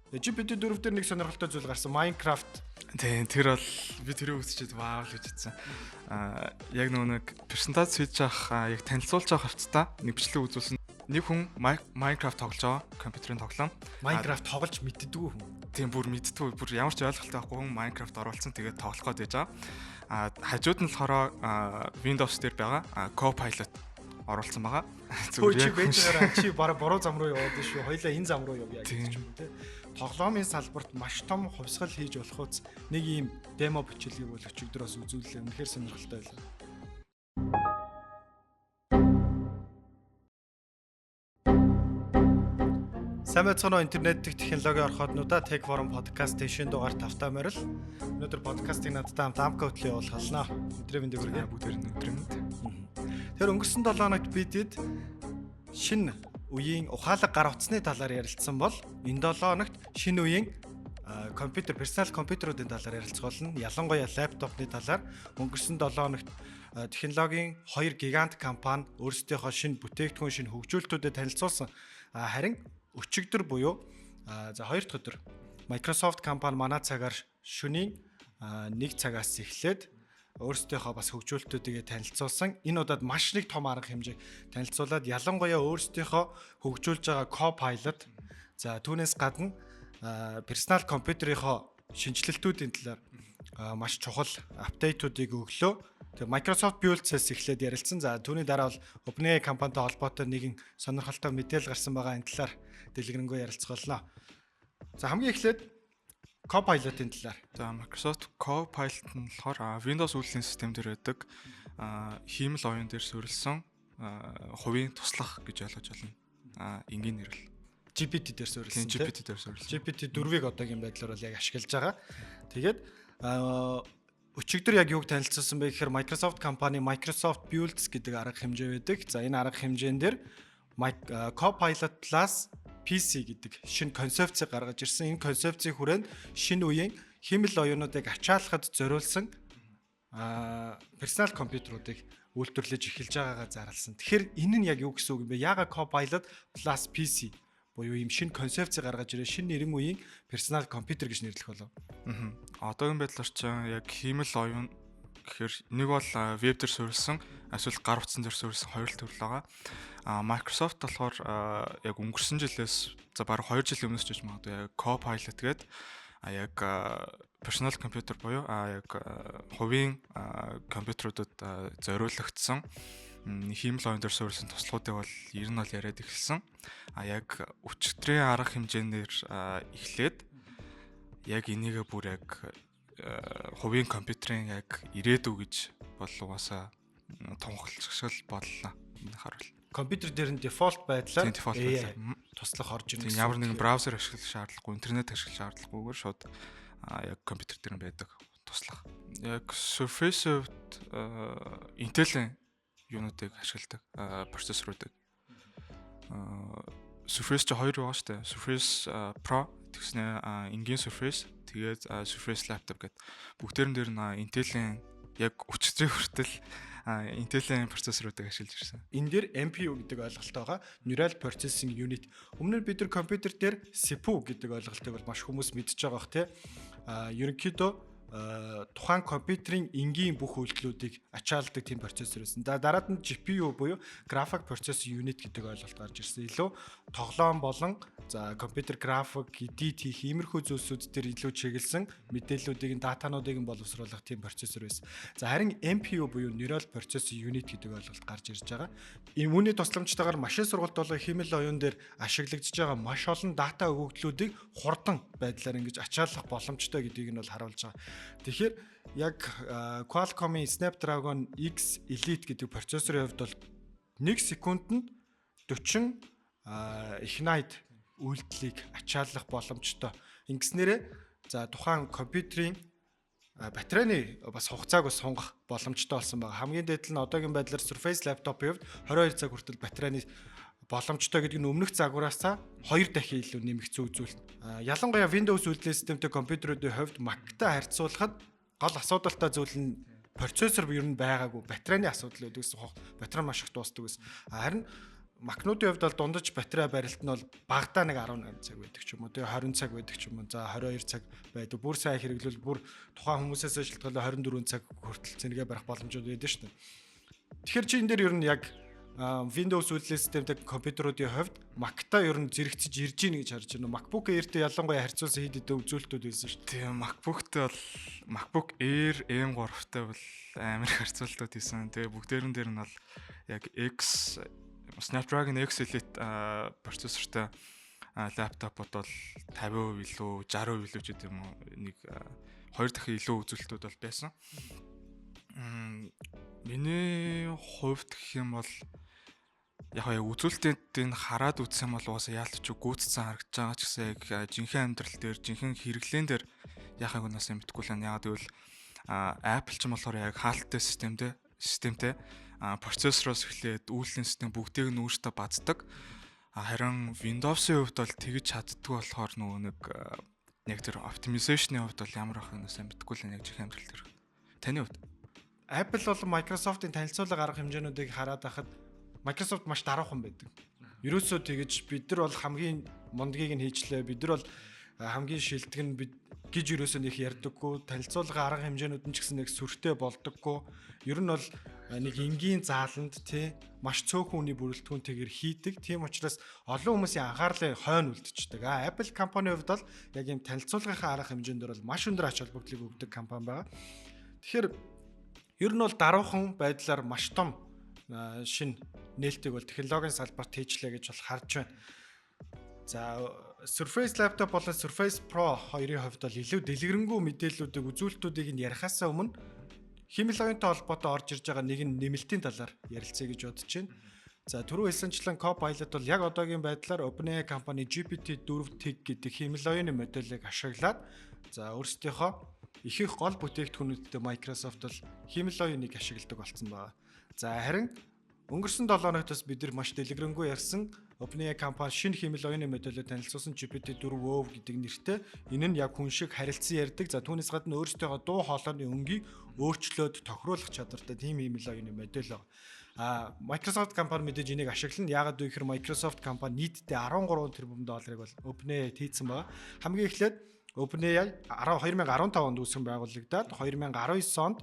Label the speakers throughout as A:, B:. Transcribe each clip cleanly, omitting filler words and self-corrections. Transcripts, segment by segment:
A: GPT-4 дээр нэг сонирхолтой зүйл гарсан. Minecraft.
B: Тийм, тэр бол би тэрийг үзчихэд вау л гэж хэлсэн. Яг нэг персентаж хийж авах яг танилцуулж авах хавцтай нэг бичлэг үзүүлсэн. Нэг хүн Minecraft тоглож байгаа, компьютерийн тоглоом.
A: Minecraft тоглож мэддэггүй хүн.
B: Тийм, бүр мэддэггүй, бүр ямар ч ойлголттой байхгүй хүн Minecraft оруулсан, тэгээд тоглох гээд байж байгаа. Хажууд нь болохоор Windows дээр байгаа Copilot оруулсан байгаа.
A: Зүгээр яг бэжээрээ чи бараа буруу зам руу яваад шүү. Хоёлаа энэ зам руу явъя гэж юм те. Тоглоомын салбарт маш том хувьсгал хийж болох үз нэг ийм демо бичлэгийг бол өчигдөр бас үзүүллээ. Үнэхээр сонирхолтой байлаа. Сайн байцгаана уу интернет технологийн орхотнуудаа Tech Forum podcast шинэ дугаар тавтаа морил. Өнөөдөр подкастыг надтай хамт Амка хөтлийн явуулахлаа. Өдрийн мэндийг хүргэе.
B: Бүгд өдрийн мэнд.
A: Тэр өнгөрсөн 7 хоногт бидэд шинэ үеийн ухаалаг гар утасны талаар ярилцсан бол энэ 7 хоногт шинэ үеийн персонал компьютеруудын талаар ярилцах болно. Ялангуяа лаптопны талаар өнгөрсөн 7 хоногт технологийн 2 гигант компани өөрсдийнхөө шинэ бүтээгдэхүүн, шинэ хөгжүүлэлтүүдэд танилцуулсан. Харин өчигдөр буюу за 2 дахь өдөр Microsoft компани манай цагаар шөнийн 1 цагаас эхлээд өөрсдийнхөө бас хөгжүүлэлтүүдийг танилцуулсан. Энэ удаад маш нэг том арга хэмжээг танилцуулаад ялангуяа өөрсдийнхөө хөгжүүлж байгаа Copilot, за түүнээс гадна персонал компьютерийнхоо шинжилэлтүүдийн талаар маш чухал апдейтуудыг өглөө. Тэгээ Microsoft Build-с эхлээд ярилцсан. За түүний дараа бол OpenAI компанитай холбоотой нэгэн сонирхолтой мэдээлэл гарсан байгаа. Энэ талаар дэлгэрэнгүй ярилцах болно. За хамгийн эхлээд Copilot-ын талаар.
B: За Microsoft Copilot нь болохоор Windows үйлдвэрлэлийн систем дээр байдаг хиймэл оюун дээр суурилсан хувийн туслах гэж ойлгож байна. Энгийн нэрэл
A: GPT дээр суурилсан.
B: GPT дээр суурилсан.
A: GPT-4-ийг одоогийн байдлаар бол яг ашиглаж байгаа. Тэгээд өчигдөр яг юуг танилцуулсан бэ гэхээр Microsoft компани Microsoft Builds гэдэг арга хэмжээ байдаг. За энэ арга хэмжээн дээр Copilot Plus PC гэдэг шинэ концепцийг гаргаж ирсэн. Энэ концепцийн хүрээнд шинэ үеийн хиймэл оюунуудыг ачаалахад зориулсан персонал компьютеруудыг үйлдвэрлэж эхэлж байгаагаа зарласан. Тэгэхээр энэ нь яг юу гэсэн үг юм бэ? Яагаад Copilot Plus PC буюу ийм шинэ концепцийг гаргаж ирээ шинэ нэрийн үеийн персонал компьютер гэж нэрлэх болов.
B: Одоогийн байдлаар ч яг хиймэл оюун гэхээр нэг бол веб дээр суурилсан, эсвэл гар утсан дээр суурилсан хоёр л төрөл байгаа. Microsoft болохоор яг өнгөрсөн жилээс за бараг 2 жилийн өмнөөс ч гэж магадгүй яг Copilot гэдэг яг персонал компьютер буюу яг хувийн компьютеруудад зориулагдсан хиймэл оюун дээр суурилсан туслахуудыг бол ер нь бол яриад эхэлсэн. Яг өчигдрийн арга хэмжээнээр эхлээд яг энийгээ бүр яг хувийн компьютерийн яг ирээдүй гэж бол угаасаа тунхаглашгал боллоо. Энэ харуул.
A: Компьютер дээр нь дефолт байдлаар туслах орж ирнэ.
B: Ямар нэгэн браузер ашиглах шаардлагагүй, интернет ашиглах шаардлагагүйгээр шууд яг компьютер дээр нь байдаг туслах. Яг Surface-д Intel-ийн юунуудыг ашигладаг, процессоруудыг. Surface ч 2 байгаа шүү дээ. Surface Pro тэгснэ энгийн Surface, тэгээд Surface Laptop гэдэг. Бүгдээрэн дээр нь Intel-ийн яг өчигдрийн хүртэл Intel-ийн процессоруудыг ашиглаж ирсэн. Энэ
A: дээр NPU гэдэг ойлголт байгаа. Neural Processing Unit. Өмнө нь бид нар компьютер дээр CPU гэдэг ойлголтыг бол маш хүмүүс мэдж байгаа бох тий. Ерөнхийдөө тухайн компьютерийн энгийн бүх үйлдэлүүдийг ачаалдаг тийм процессор байсан. Дараад нь GPU буюу Graphic Processing Unit гэдэг ойлголт гарч ирсэн. Илүү тоглоом болон за компьютер график, edit хийх иймэрхүү зүйлсүүд дээр илүү чиглэсэн мэдээллүүдийг, датануудыг боловсруулах тийм процессор байсан. За харин NPU буюу Neural Processing Unit гэдэг ойлголт гарч ирж байгаа. Энэ үүний тусламжтайгаар машин сургалт болон хиймэл оюун дээр ашиглагдж байгаа маш олон дата өгөгдлүүдийг хурдан байдлаар ингэж ачаалах боломжтой гэдгийг нь бол харуулж байгаа. Тэгэхээр яг Qualcomm-ийн Snapdragon X Elite гэдэг процессорын хувьд бол 1 секундэд 40 Ignite үйлдэлийг ачааллах боломжтой. Ингэснээрээ за тухайн компьютерийн батарейны бас хугацааг бас сунгах боломжтой болсон байгаа. Хамгийн дээд нь одоогийн байдлаар Surface Laptop-ийн хувьд 22 цаг хүртэл батарейны боломжтой гэдэг нь өмнөх загвараасаа 2 дахин илүү нэмэгдсэн үзүүлэлт. Ялангуяа Windows үйлдвэрлэлийн системтэй компьютеруудын хувьд Mac-тай харьцуулахад гол асуудалтай зүйл нь процессор ер нь байгаагүй, батарейны асуудал үүдээс батарей маш их дуусдаг гэсэн. Харин Макнуудын хувьд бол дундаж батарей барилт нь бол багадаа нэг 18 цаг байдаг ч юм уу. Тэгээ 20 цаг байдаг ч юм уу. За 22 цаг байдаг. Бүр сайн хэрэглүүл бүр тухайн хүмүүсээс шалтгаалаад 24 цаг хүртэл цэнэгээ барих боломжууд байдаг шүү дээ. Тэгэхээр чи энэ дээр ер нь яг Windows үйлдвэрлэлийн системтэй компьютеруудын хувьд Mac-та ер нь зэрэгцэж ирж гин гэж харж байна. MacBook Air-тэй ялангуяа харьцуулсан хэд хэдэн үзүүлэлтүүд байсан шүү дээ.
B: Тийм MacBook-тэй бол MacBook Air M3-тай бол амар харьцуултууд хийсэн. Тэгээ бүгдээрэн дээр нь бол яг Snapdragon X Elite процессортой лаптопууд бол 50% илүү 60% илүү ч гэдэг юм уу нэг 2 дахин илүү үзүүлэлтүүд бол байсан. Миний хувьд гэх юм бол яг үзүүлэлтийн хараад үзэх юм бол уусаа яалтч гүйцсэн харагдаж байгаа ч гэсэн яг жинхэнэ амьдрал дээр жинхэнэ хэрэглэн дээр яхаг унаас юм битггүй л яагаад гэвэл Apple ч юм болохоор яг хаалттай системтэй процессороос эхлээд үйлдвэрлэлийн систем бүгдийг нь өөртөө баздаг. Харин Windows-ийн хувьд бол тэгж чаддгүй болохоор нөгөө нэг яг тэр optimization-ийн хувьд бол ямар ах юмас юм битггүй л яг жинхэнэ амьдрал дээр. Таны хувьд
A: Apple бол Microsoft-ийн танилцуулга арга хэмжээнүүдийг хараад байхад Microsoft маш даруухан байдаг. Ерөөсөө тэгэж бид нар бол хамгийн мундгийг нь хийчлээ. Бид нар бол хамгийн шилдэг нь гэж ерөөсөө нэг ярьдаггүй. Танилцуулга арга хэмжээнүүд нь ч гэсэн нэг сүртэй болдоггүй. Ер нь бол нэг энгийн зааланд тий маш цөөхөн үний бүрэлдэхүүнтэйгээр хийдэг. Тийм учраас олон хүмүүсийн анхаарлыг хойно үлдчихдэг. Apple компанийн хувьд бол яг ийм танилцуулгын арга хэмжээнд бол маш өндөр ач холбогдлыг өгдөг компани байгаа. Тэгэхээр ер нь бол даруухан байдлаар маш том шин нээлтийг бол технологийн салбарт хийжлээ гэж бол харж байна. За Surface laptop болон Surface Pro хоёрын хувьд бол илүү дэлгэрэнгүй мэдээллүүдийг үзүүлэлтүүдийг нь ярихаасаа өмнө химэл оюунтай холбоотой орж ирж байгаа нэгэн нэмэлтийн талаар ярилцъя гэж бодож байна. За түрүү хэлсэнчлэн Copilot бол яг одоогийн байдлаар OpenAI компани GPT-4 гэдэг химэл оюуны модулийг ашиглаад за өөрсдийнхөө их гол бүтээгдэхүүнүүдтэй Microsoft бол химэл оюуныг ашигладаг болсон байна. За харин өнгөрсөн 7 хоногт бид нар маш дэлгэрэнгүй ярьсан OpenAI компани шинэ химэл оюуны модулийг танилцуулсан GPT-4 гэдэг нэртэй энэ нь яг хүн шиг харилцан ярьдаг. За түүнээс гадна өөрсдийнхөө дуу хоолойны өнгийг өөрчлөөд тохируулах чадвартай тийм химэл оюуны модуль байгаа. Microsoft компани мэдээж энийг ашиглана. Яагаад вэ гэхээр Microsoft компани нийтдээ 13 тэрбум долларыг бол OpenAI-д хийцэн байгаа. Хамгийн эхлээд OpenAI 2015 онд үүсгэн байгуулагдаад 2019 онд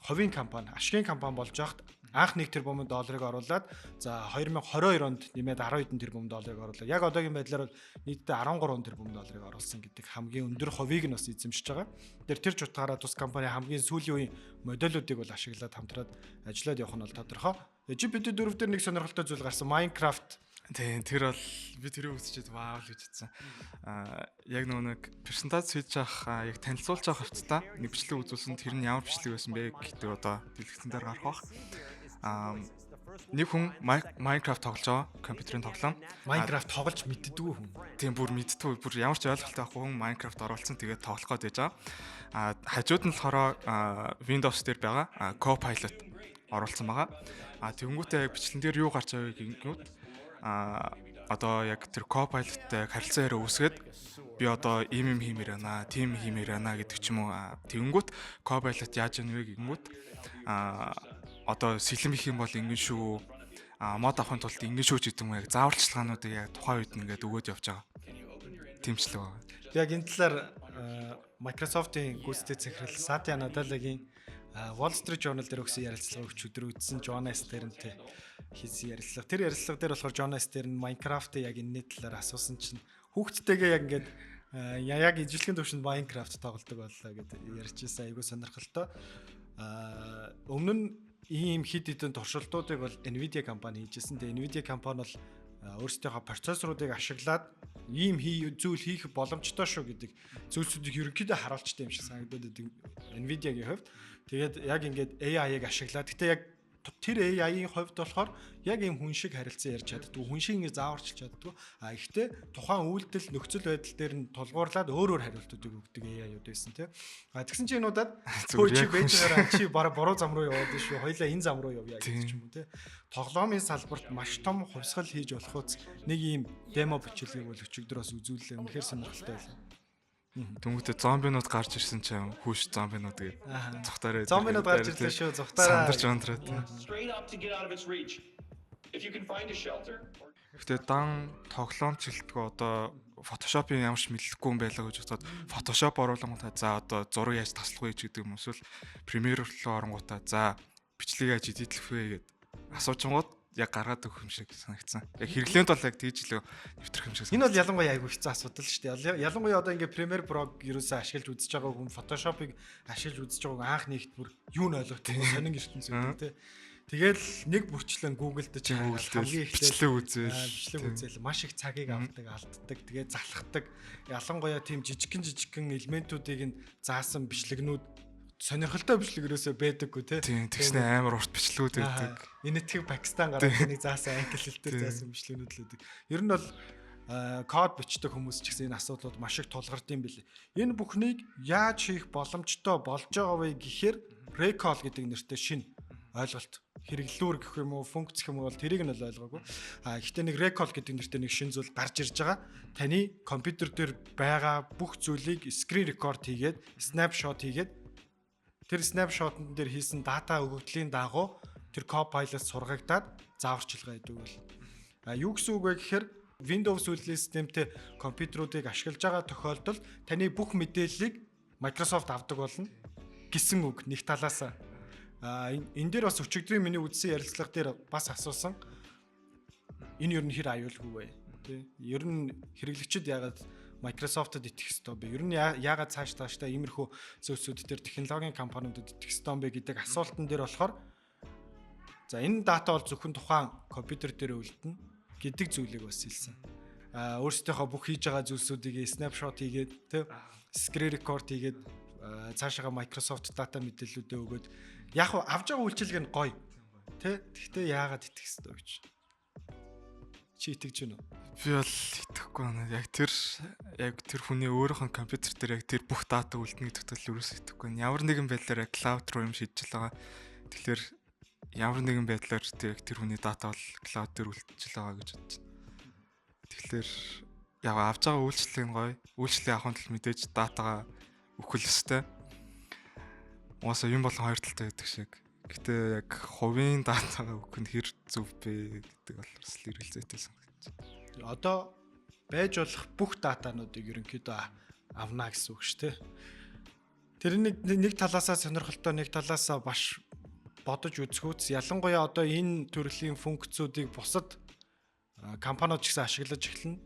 A: хувийн компани, ашигын компани болж байхад анх 1 тэрбум долларыг оруулад за 2022 онд нэмээд 10 хэдэн тэрбум долларыг оруулаа. Яг одоогийн байдлаар бол нийтдээ 13 тэрбум долларыг оруулсан гэдэг хамгийн өндөр хувийг нь бас эзэмшиж байгаа. Тэр ч утгаараа тус компани хамгийн сүүлийн үеийн модулуудыг бол ашиглаад хамтраад ажиллаад явах нь бол тодорхой. GPT-4 дээр нэг сонирхолтой зүйл гарсан. Minecraft.
B: Тийм тэр бол би тэрийг үзчихэд вау л гэж хэлсэн. Яг нэг презентац хийж авах яг танилцуулж авах хэвчээ нэг бичлэг үзүүлсэн тэр нь ямар бичлэг байсан бэ гэдэг одоо дэлгэцэн дээр гарах бах. Нэг хүн Minecraft тоглож байгаа компьютерийн тоглоом.
A: Minecraft тоглож мэддэггүй хүн.
B: Тийм бүр мэддэггүй бүр ямар ч ойлголттой байхгүй хүн Minecraft оруулсан тэгээд тоглох гээд байж байгаа. Хажууд нь болохоор Windows дээр байгаа Copilot оруулсан байгаа. Тэгэнгүүтээ яг бичлэн дээр юу гарч байгааг ингэнгүүт одоо яг тэр Copilot-тай харилцаа яриа үүсгээд би одоо ийм хиймээр байна, тийм хиймээр байна гэдэг ч юм уу. Тэгэнгүүт Copilot яаж яана вэ гэнгүүт одоо сэлэм их юм бол ингэн шүү. Мод авахын тулд ингэн шүү гэдэг юм яг зааварчилгаануудыг яг тухайн үед ингээд өгөөд явж байгаа. Тэмцлэг байна.
A: Яг энэ талаар Microsoft-ийн гүйцэтгэх захирал Сатья Наделлагийн Wall Street Journal дээр өгсөн ярилцлага өгч өдөр үзсэн Jonas Sternтэй хийсэн ярилцлага. Тэр ярилцлага дээр болохоор Jonas Stern Minecraft-ыг яг энэ талаар асуусан чинь хүүхдтэйгээ яг ингээд яг ижилхэн төвшөнд Minecraft тоглодог боллоо гэдэг ярьжсэн. Айгуу сонирхолтой. Өмнө нь ийм хид хідэн туршилтуудыг бол Nvidia компани хийжсэн. Тэгээ Nvidia компани бол өөрсдийнхөө процессоруудыг ашиглаад ийм зүйл хийх боломжтой шүү гэдэг зүйлсүүдийг ерөнхийдөө харуулчтай юм шиг санагдаад байдаг Nvidia-гийн хувьд. Тэгээд яг ингээд AI-ыг ашиглаад гэтээ яг тэр AI-ийн хувьд болохоор яг ийм хүн шиг харилцан ярьж чаддгүй, хүн шиг ингэ зааварчилж чаддгүй. Гэхдээ тухайн үйлдэл нөхцөл байдал дээр нь тулгуурлаад өөр хариултуудыг өгдөг AI-юуд байсан тийм. Тэгсэн чинь энуудад чи байж байгаа чи буруу зам руу яваад шүү. Хоёлаа энэ зам руу явъя гэж юм уу тийм. Тоглоомын салбарт маш том хувьсгал хийж болох үз нэг ийм демо бичлэгийг бол өчигдөр бас үзүүллээ. Үнэхээр сонирхолтой байлаа.
B: Тэнгүүтээ зомбинууд гарч ирсэн чинь хүүш зомбинууд гэдэг. Зүхтаараа.
A: Зомбинууд гарч ирлээ шүү. Зүхтаараа.
B: Сандарч ундраад.
C: Straight up to get out of its reach. If
B: Гэтэ дан тоглоомч гэлтгөө одоо Photoshop-ийн ямар ч мэдлэхгүй юм байлаа гэж бодоод Photoshop оруулангуудаа за одоо зураг яаж таслах вэ гэдэг юм эсвэл Premiere руу оронгуудаа за бичлэг яаж эдитлэх вэ гэд асуучингууд яг гаргаад өгөх юм шиг санагдсан. Яг хэрэглээнд бол яг тэгж л нэвтрэх юм шиг
A: Энэ бол ялангуяа айгүй хэцүү асуудал шүү дээ. Ялангуяа одоо ингээ Premiere Pro-г ерөөсөө ашиглаж үзэж байгаа хүн Photoshop-ыг ашиглаж үзэж байгааг анх нэгт бүр юу н ойлгохгүй сонин ертөнц үү те. Тэгэл нэг бүрчлэн Google-д хамгийн их
B: бичлэг үзэл
A: маш их цагийг авдаг, алддаг, тэгээ залхдаг. Ялангуяа тийм жижигхэн элементүүдийг нь заасан бичлэгнүүд сонирхолтой бичлэгрөөсөө байдаггүй те.
B: Тийм тэгснэ амар урт бичлэгүүд байдаг.
A: Энэтхэг Пакистан гараад нэг заасан англи хэлтэй заасан бичлэгнүүд л байдаг. Ер нь бол код бичдэг хүмүүс ч гэсэн энэ асуудлууд маш их тулгардсан билээ. Энэ бүхнийг яаж хийх боломжтой болж байгаа вэ гэхээр recall гэдэг нэртэй шинэ ойлголт хэрэглүүр гэх юм уу функц гэх юм бол тэрийг нь л ойлгоогүй. Гэхдээ нэг recall гэдэг нэртэй нэг шинэ зүйл гарч ирж байгаа. Таны компьютер дээр байгаа бүх зүйлийг screen record хийгээд, snapshot хийгээд тэр snapshot-н дээр хийсэн дата өгөгдлийн дагуу тэр Copilot сургагдаад зааварчилгаа хийдэг бол. Юу гэсэн үг вэ гэхээр Windows үйлдвэрлэлийн системтэй компьютеруудыг ашиглаж байгаа тохиолдолд таны бүх мэдээллийг Microsoft авдаг болно гэсэн үг нэг талаас. Энэ дээр бас өчигдрийн миний үзсэн ярилцлага дээр бас асуусан. Энэ ер нь хэр аюулгүй вэ? Тэ? Ер нь хэрэглэгчид яагаад Microsoft-д итгэх ёстой бэ? Ер нь яагаад цаашдаа иймэрхүү зүйлсүүд дээр технологийн компаниудад итгэх ёстой бэ гэдэг асуултан дээр болохоор за энэ дата бол зөвхөн тухайн компьютер дээр үлдэнэ гэдэг зүйлийг бас хэлсэн. Өөрсдийнхөө бүх хийж байгаа зүйлсүүдийг snapshot хийгээд тэ screen record хийгээд цаашаага Microsoft data мэдээллүүдээ өгөөд яг авж байгаа үйлчилгээ нь гоё. Тэ? Гэхдээ яагаад итгэх ёстой гэж. Чи итгэж байна уу?
B: Би бол итгэхгүй байна. Яг тэр хүний өөрийнх нь компьютер дээр яг тэр бүх дата үлдэнэ гэдэгт л ерөөсөө итгэхгүй байна. Ямар нэгэн байдлаар cloud руу юм шийдэж байгаа. Тэгэхээр ямар нэгэн байдлаар тэр хүний дата бол cloud дээр үлдчихэж байгаа гэж бодож байна. Тэгэхээр яг авж байгаа үйлчлэл нь гоё. Үйлчлэлийн авахын тулд мэдээж датагаа өгөх ёстой. Уусаа юм болон хоёр талтай гэдэг шиг. Гэтэ яг хувийн датагаа өгөх нь хэр зөв бэ гэдэг бол бас л эргэлзээтэй санагдаж байна.
A: Одоо байж болох бүх датануудыг ерөнхийдөө авна гэсэн үг шүү дээ. Тэр нэг талаасаа сонирхолтой, нэг талаасаа баш бодож үзэхүүц. Ялангуяа одоо энэ төрлийн функцүүдийг бусад компаниуд ч гэсэн ашиглаж эхэлнэ.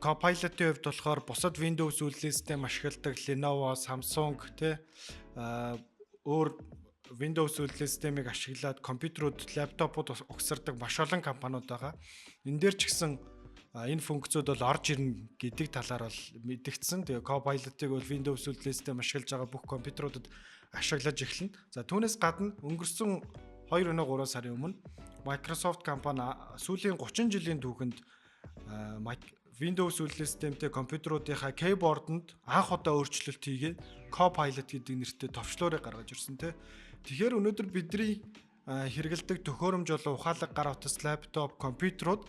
A: Copilot-ийн хувьд болохоор бусад Windows үйлдвэрлэлийн систем ашигладаг Lenovo, Samsung өөр Windows үйлдвэрлэлийн системийг ашиглаад компьютерууд, лаптопууд угсардаг маш олон компаниуд байгаа. Энэ дээр ч гэсэн энэ функцүүд бол орж ирнэ гэдэг талаар бол мэдгдсэн. Тэгээ Copilot-ыг бол Windows үйлдвэрлэлийн систем ашиглаж байгаа бүх компьютеруудад ашиглаж эхэлнэ. За түүнээс гадна өнгөрсөн 2-3 сарын өмнө Microsoft компани сүүлийн 30 жилийн түүхэнд Windows үйлдвэрлэлийн системтэй компьютеруудынхаа keyboard-нд анх удаа өөрчлөлт хийгээд Copilot гэдэг нэртэй товчлуурыг гаргаж ирсэн те. Тэгэхээр өнөөдөр бидний хэрэгэлдэг төхөөрөмж болон ухаалаг гар утас, лаптоп, компьютерууд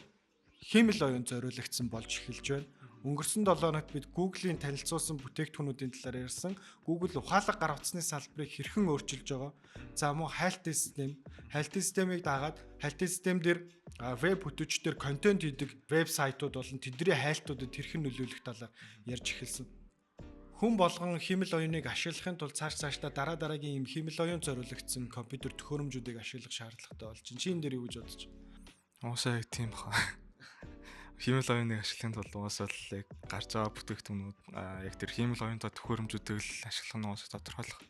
A: хэмэл оюун зориулагдсан болж эхэлж байна. Өнгөрсөн 7 хоногт бид Google-ийн танилцуулсан бүтээгдэхүүнүүдийн талаар ярьсан. Google ухаалаг гар утасны салбарыг хэрхэн өөрчилж байгаа. За мөн хайлтын системийг дагаад хайлтын систем дээр веб бүтээгчдэр контент хийдэг вебсайтууд болон тэдний хайлтуудад хэрхэн нөлөөлөх талаар ярьж эхэлсэн. Хүн болгон хэмэл оюуныг ашиглахын тулд цаашдаа дараагийн юм хэмэл оюун зориулагдсан компьютер төхөөрөмжүүдийг ашиглах шаардлагатай болж байна. Чи энэ дээр юу гэж бодож байна?
B: Уусаа яг тийм баха. Хэмэл оюуныг ашиглахын тулд уусаа л яг гарч байгаа бүтээгдэхүүнүүд яг тэр хэмэл оюунтай төхөөрөмжүүдийг л ашиглах нь уусаа тодорхойлох.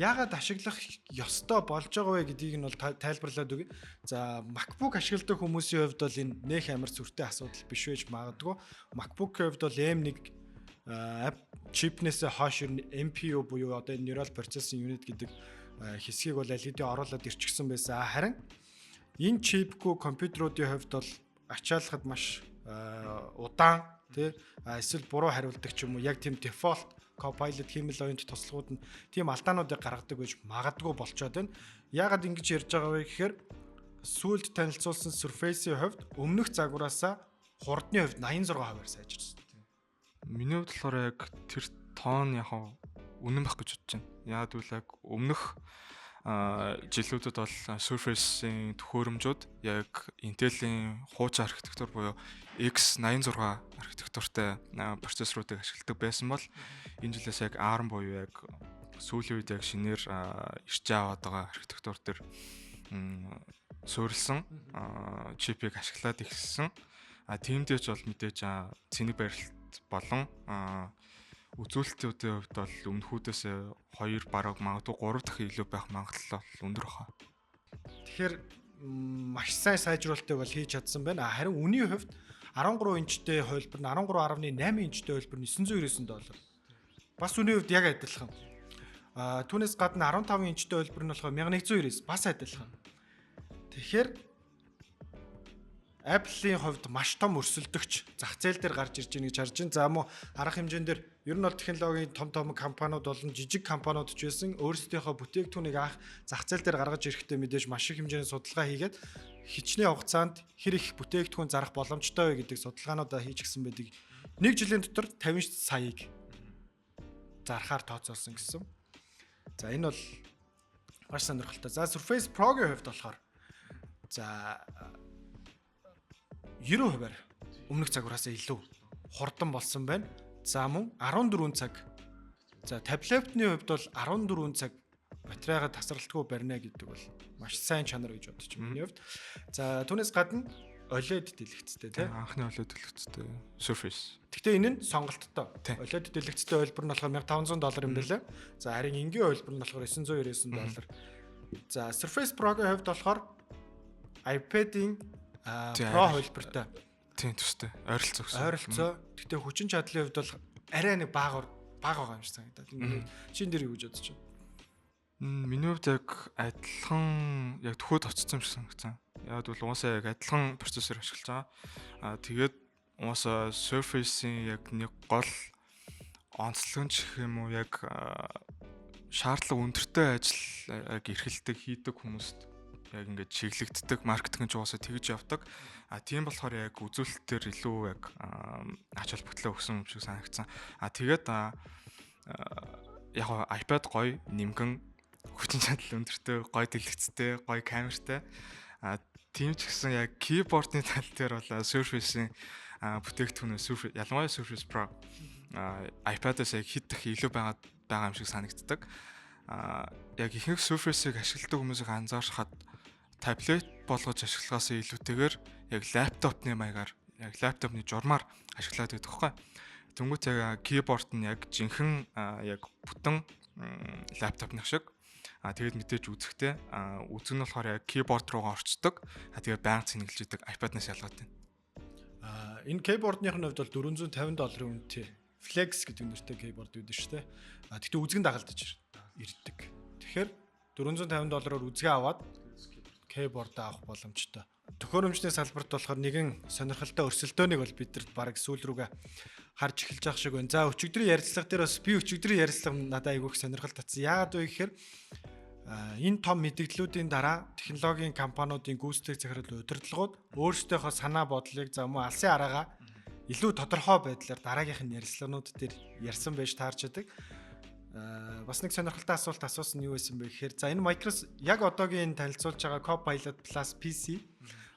A: Яагаад ашиглах ёстой болж байгаа вэ гэдгийг нь бол тайлбарлаад өгье. За MacBook ашигладаг хүмүүсийн хувьд бол энэ нэх амар зүртэй асуудал биш байж магадгүй. MacBook-ийн хувьд бол M1 чипнээс хойш MPU буюу одоо энэ Neural Processing Unit гэдэг хэсгийг бол LED оруулаад ирчихсэн байсан. Харин энэ чипгүй компьютеруудын хувьд бол ачаалахад маш удаан тий эсвэл буруу хариулдаг ч юм уу яг тийм default Copilot хэмэл оюунт туслахууд нь тийм алдаануудыг гаргадаг гэж магадгүй болчоод байна. Яагаад ингэж ярьж байгаа вэ гэхээр сүүлд танилцуулсан Surface-ийн хувьд өмнөх загвараасаа хурдны хувьд 86% сайжирсан.
B: Миний хувьд болохоор яг тэр тоон яг үнэн байх гэж бодож байна. Яагаад гэвэл яг өмнөх жилүүдэд бол Surface-ийн төхөөрөмжүүд яг Intel-ийн хуучин архитектур буюу X86 архитектуртай процессоруудыг ашигладаг байсан бол энэ жилээс яг ARM буюу яг сүүлийн үед яг шинээр ирж аваад байгаа архитектур төр суурилсан чипийг ашиглаад ихсэн. Тиймдээч бол мэдээж цэник барилт болон үзүүлэлтүүдийн хувьд бол өмнөхүүдээс 2 бараг магадгүй 3 дахин илүү байх магадлал бол өндөр баха.
A: Тэгэхээр маш сайн сайжруулалтыг бол хийж чадсан байна. Харин үнийн хувьд 13 инчтэй хувилбар нь 13.8 инчтэй хувилбар нь $999. Бас үнийн хувьд яг адилхан. Түүнээс гадна 15 инчтэй хувилбар нь болохоор $1199 бас адилхан. Тэгэхээр Apple-ийн хувьд маш том өрсөлдөгч зах зээл дээр гарч ирж байгааг харж байна. За мөн арга хэмжээнд дээр ер нь бол технологийн том компаниуд болон жижиг компаниуд ч байсан өөрсдийнхөө бүтээгдэхүүнийг анх зах зээл дээр гаргаж ирэхдээ мэдээж маш их хэмжээний судалгаа хийгээд хичнээн хугацаанд хэр их бүтээгдэхүүн зарах боломжтой вэ гэдэг судалгаануудаа хийж гисэн байдаг. 1 жилийн дотор 50 саяыг зархаар тооцоолсон гэсэн. За энэ бол маш сонирхолтой. За Surface Pro-гийн хувьд болохоор за 90% өмнөх цагуураас илүү хурдан болсон байна. За мөн 14 цаг. За таблетны хувьд бол 14 цаг батарейгаа тасралтгүй барина гэдэг бол маш сайн чанар гэж бодож байна миний хувьд. За түүнээс гадна OLED дэлгэцтэй тийм
B: анхны OLED дэлгэцтэй Surface.
A: Гэхдээ энэ нь сонголттой. OLED дэлгэцтэй хувилбар нь болохоор $1500 юм байлаа. За харин энгийн хувилбар нь болохоор $999. За Surface Pro-гийн хувьд болохоор iPad-ийн Pro хувилбартай.
B: Тийм төстэй. Ойролцоо гэсэн.
A: Ойролцоо. Гэхдээ хүчин чадлын хувьд бол арай нэг бага байгаа юм шиг санагдаад. Чин дээр юу гэж бодож байна?
B: Миний хувьд яг адилхан яг төхөөд очсон юм шиг санагдсан. Яг бол уусаа яг адилхан процессор ашиглаж байгаа. Тэгээд уусаа Surface-ийн яг нэг гол онцлог нь гэх юм уу яг шаардлага өндөртэй ажил яг эрхэлдэг хийдэг хүмүүст яг ингээд чиглэгддэг маркетинг жуусаа тэгж явдаг. Тийм болохоор яг үзүүлэлтээр илүү яг ач холбогдлоо өгсөн юм шиг санагдсан. Тэгээд яг iPad гоё нимгэн хүчин чадал өндөртэй, гоё дэлгэцтэй, гоё камертай. Тийм ч гэсэн яг keyboard-ны тал дээр бол Surface-ийн бүтээгдэхүүнээ ялангуяа Surface Pro iPad-аас яг хэд их илүү байгаа юм шиг санагддаг. Яг ихэнх Surface-ыг ашигладаг хүмүүсийг анзаархад таблет болгож ашиглахаас илүүтэйгээр яг лаптопны маягаар яг лаптопны журмаар ашиглаад байдаг хгүй. Тэнгүүт яг keyboard нь яг жинхэнэ яг бүтэн лаптопных шиг. Тэгээд мэдээж үзэхтэй үзэг нь болохоор яг keyboard руугаа орчдөг. Тэгээд байнга цэнгэлж идэг iPad-наас ялгаад байна.
A: Энэ keyboard-ийн хувьд бол $450 үнэтэй Flex гэдэг нэртэй keyboard үүдэн шүү дээ. Гэхдээ үзэг нь дагалдаж ирдэг. Тэгэхээр $450-аар үзгээ аваад keyboard авах боломжтой. Төхөөрөмжний салбарт болохоор нэгэн сонирхолтой өрсөлдөөнийг бол бид нар баг сүүл рүүгээ харж эхэлж байгаа шиг байна. За өчигдрийн ярилцлага дээр бас би өчигдрийн ярилцлага надад айгүйх сонирхол татсан. Яагаад вэ гэхээр энэ том мэдээллүүдийн дараа технологийн компаниудын гүйцэтгэх захирал удирдлагууд өөрсдийнхөө санаа бодлыг за мөн алсын араагаа илүү тодорхой байдлаар дараагийнх нь ярилцлаганууд дээр ярьсан байж таарч байдаг. Бас нэг сонирхолтой асуулт асуусан нь юу байсан бэ гэхээр за энэ Microsoft яг одоогийн танилцуулж байгаа Copilot Plus PC